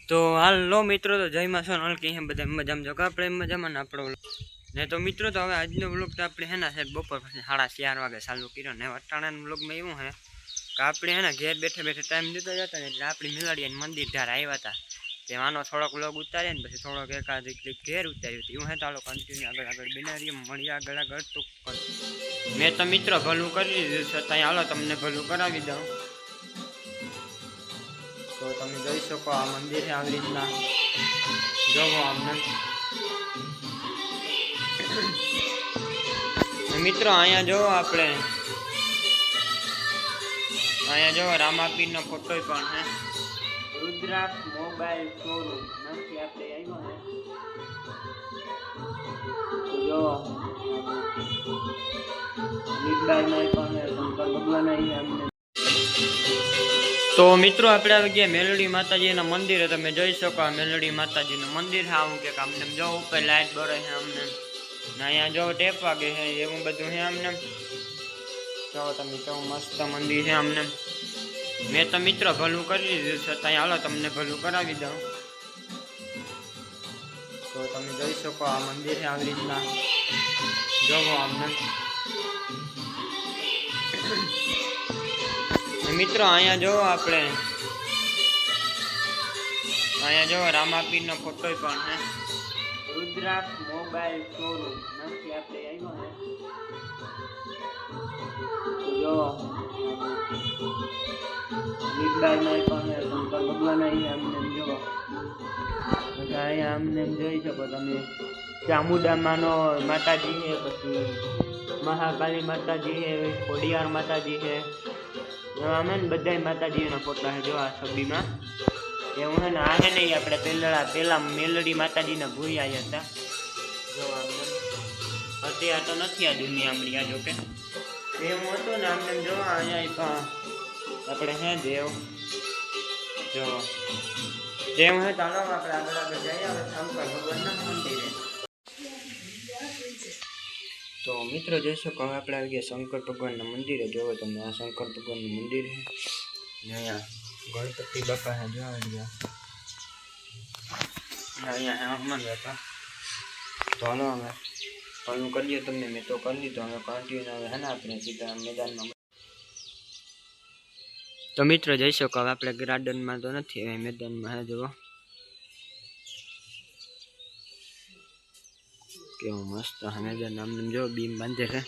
तो हालो मित्रों तो जय मां सोनल की है बधा मजाम जो आपणे मजामां ने आपणो ने तो मित्रों तो हवे आजनो व्लॉग तो आपणे है ना साहेब बपोर पछी 4:30 वागे चालू कर्यो ने अटाणाना व्लॉग में एवुं है के आपणे है ना घेर बैठे बैठे टाइम दीतो जतो ने એટલે આપણી મિલાડીયા મંદિર ધાર આવ્યા હતા તેમાંનો થોડોક વ્લોગ ઉતાર્યો ને પછી થોડોક એકાદ ક્લિપ ઘેર ઉતાર્યું હતું એવું હે ચાલો કન્ટિન્યુ આગળ આગળ બનાવીએ મળીએ આગળ આગળ તો મેં તો મિત્રો ભલું કરી દીધું છતાંય હાલો તમને ભલું કરાવી દઉં तो તમે જોઈ શકો આ મંદિર છે આવી રીતના જોવો અમને મિત્રો અહીંયા જો આપણે અહીંયા જો રામાપીરનો ફોટો પણ છે રુદ્રાક્ષ મોબાઈલ શોરૂમ નથી આપણે આવ્યો ને જો લીબાઈમાં પણ શંકર ભગવાન અહીંયા અમને तो मित्रों आपणे આવી ગયા મેલડી માતાજીના મંદિરે તમે જોઈ શકો આ મેલડી માતાજીનું મંદિર છે આવું કે આમને જો ઉપર લાઈટ બળે છે અમને ને અહીંયા જો ટેપ વાગે છે એવું બધું છે અમને જો તમે કેવું મસ્ત મંદિર છે અમને મેં તો મિત્રો ભલું કરી દીધું છતાંય હાલો તમને ભલું કરાવી દઉં તો તમે જોઈ શકો આ મંદિર છે આવી રીતના જોવો અમને मित्रों अँ जो आपणे अँ जो रामापीर फोटो पण है रुद्राक्ष मोबाइल शोरूम नहीं आपणे आव्यो ने जो લીબાઈમાં પણ શંકર ભગવાન અહીંયા અમને જો અહીંયા અમને જોઈ શકો તમે ચામુંડામાનો માતાજી છે પછી મહાકાલી માતાજી છે ખોડિયાર માતાજી છે આમાં બધા માતાજીના ફોટા છે જો આ છબીમાં એવું છે ને આ છે નહીં આપણે પેલા મેલડી માતાજીના ભૂઈ આવ્યા હતા જો આમને અત્યારે તો નથી આ દુનિયામાં રહ્યા જોકે એવું હતું ને આમને જો અહીંયા આપણે હે દેવ જો જેવું હે ચાલો આપણે આગળ આગળ જઈએ હવે શંકર ભગવાનના મંદિરે तो मित्र જોઈ શકો હવે આપણે આવી ગયા શંકર ભગવાનના મંદિરે જોવો તમે આ શંકર ભગવાનનું મંદિર છે ને અહીંયા ગણપતિ બાપા છે જો આવી ગયા અહીંયા હનુમાન બાપા તો હાલો હવે ભલું કરીએ તમને મેં તો કરી લીધું હવે કન્ટિન્યુ હવે હે ને આપણે સીધા મેદાનમાં તો મિત્ર જઈ શકો હવે આપણે ગાર્ડનમાં તો નથી હવે મેદાનમાં હે જુઓ કેવું મસ્ત હમેજા નામને જો બીમ બાંધે છે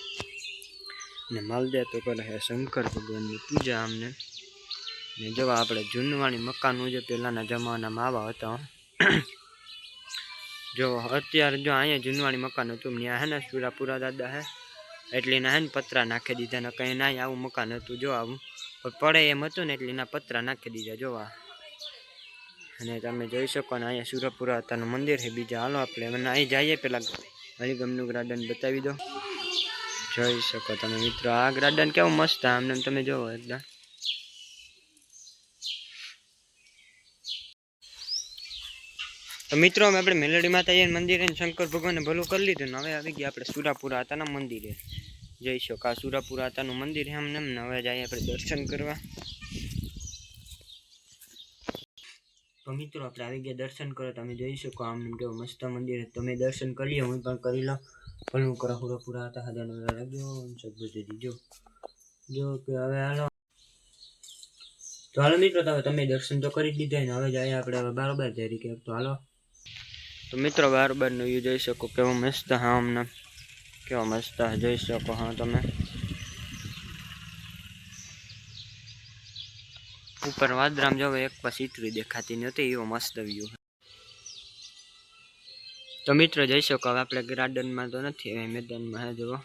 ને માલદે તો કરે છે શંકર ભગવાનની પૂજા આમને ને જો આપણે જૂનવાણી મકાનો જે પહેલાના જમાનામાં આવા હતા જો અત્યારે જો અહીંયા જૂનવાણી મકાન હતું ત્યાં હે ને સુરાપુરા દાદા હે એટલે એના હે ને પતરા નાખી દીધા ને કંઈ ના આવું મકાન હતું જો આવું પણ પડે એમ હતું ને એટલે એના પતરા નાખી દીધા જોવા અને તમે જોઈ શકો ને અહીંયા સુરાપુરા હતાનું મંદિર છે બીજા હાલો આપણે અને અહીં જઈએ પેલા હરિગમનું ગાર્ડન બતાવી દો જોઈ શકો તમે મિત્રો આ ગાર્ડન કેવું મસ્ત આમને તમે જોવો એકદમ તો મિત્રો અમે આપણે મેલડી માતાજીના મંદિરે શંકર ભગવાનને ભલું કરી લીધું ને હવે આવી ગયા આપણે સુરાપુરા હતાના મંદિરે જઈ શકો આ સુરાપુરા હતાનું મંદિર છે અમને હવે જઈએ આપણે દર્શન કરવા તો મિત્રો આપણે આવી ગયા દર્શન કરો તમે જોઈ શકો આમને કેવું મસ્ત મંદિર તમે દર્શન કરી લો હું પણ કરી લો ભલું કરો પૂરા હતા હજાર લાગ્યો સદબુદ્ધિ દીજો જો કે હવે હાલો તો હાલો મિત્રો તમે દર્શન તો કરી દીધા ને હવે જાય આપણે હવે બારોબાર તરીકે તો હાલો તો મિત્રો બારોબારનું વ્યૂ જોઈ શકો કેવો મસ્ત હા અમને કેવો મસ્ત જોઈ શકો હા તમે ऊपर वादराम जो एक पास इतरी देखाती नहीं एवं मस्त व्यू है तो मित्र जई सको अब आप गार्डन में तो नहीं मैदान में है जो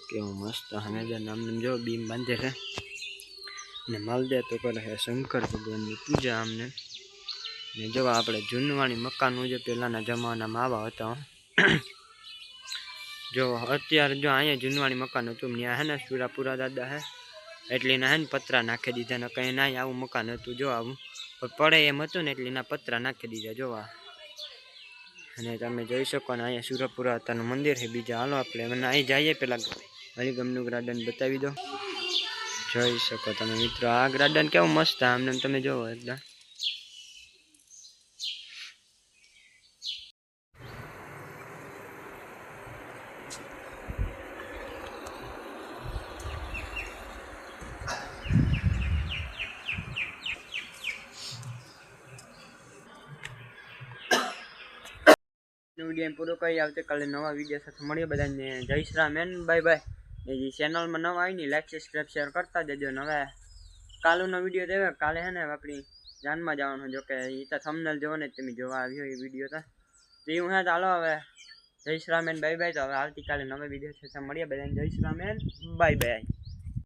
केवं मस्त मैदान आमने जो बीम बांधे है ने मालदे तो करे है शंकर भगवान की पूजा आमने ने जो आपणे जूनवाणी मकानो जो पहलाना जमानामां आवा हता जो અત્યારે જો અહીંયા જૂનવાણી મકાન હતું ત્યાં હે ને સુરાપુરા દાદા હે એટલે એના હે ને પતરા નાખી દીધા ને કંઈ ના આવું મકાન હતું જો આવું પણ પડે એમ હતું ને એટલે એના પતરા નાખી દીધા જોવા અને તમે જોઈ શકો ને અહીંયા સુરાપુરા હતાનું મંદિર છે બીજા હાલો આપણે અને અહીં જઈએ પેલા હરિગમનું ગાર્ડન બતાવી દો જોઈ શકો તમે મિત્રો, આ ગાર્ડન કેવું મસ્ત આમને તમે જોવો એકદમ. વિડીયો પૂરો કરી આવતીકાલે નવા વિડીયો સાથે મળીએ. બધાને જય Shri Ram and bye bye. એ જે ચેનલમાં નવા આવી ને લાઈક સબસ્ક્રાઈબ શેર કરતા જજો. હવે કાલનો વિડીયો દેવે કાલે હે ને આપણી જાનમાં જવાનું, જો કે એ તો થંબનેલ જોવો ને તમે જોવા આવ્યો એ વિડીયો તો હું હે. ચાલો હવે જય Shri Ram and bye bye. તો હવે આવતીકાલે નવા વિડીયો સાથે મળીએ. બધાને જય Shri Ram and bye by.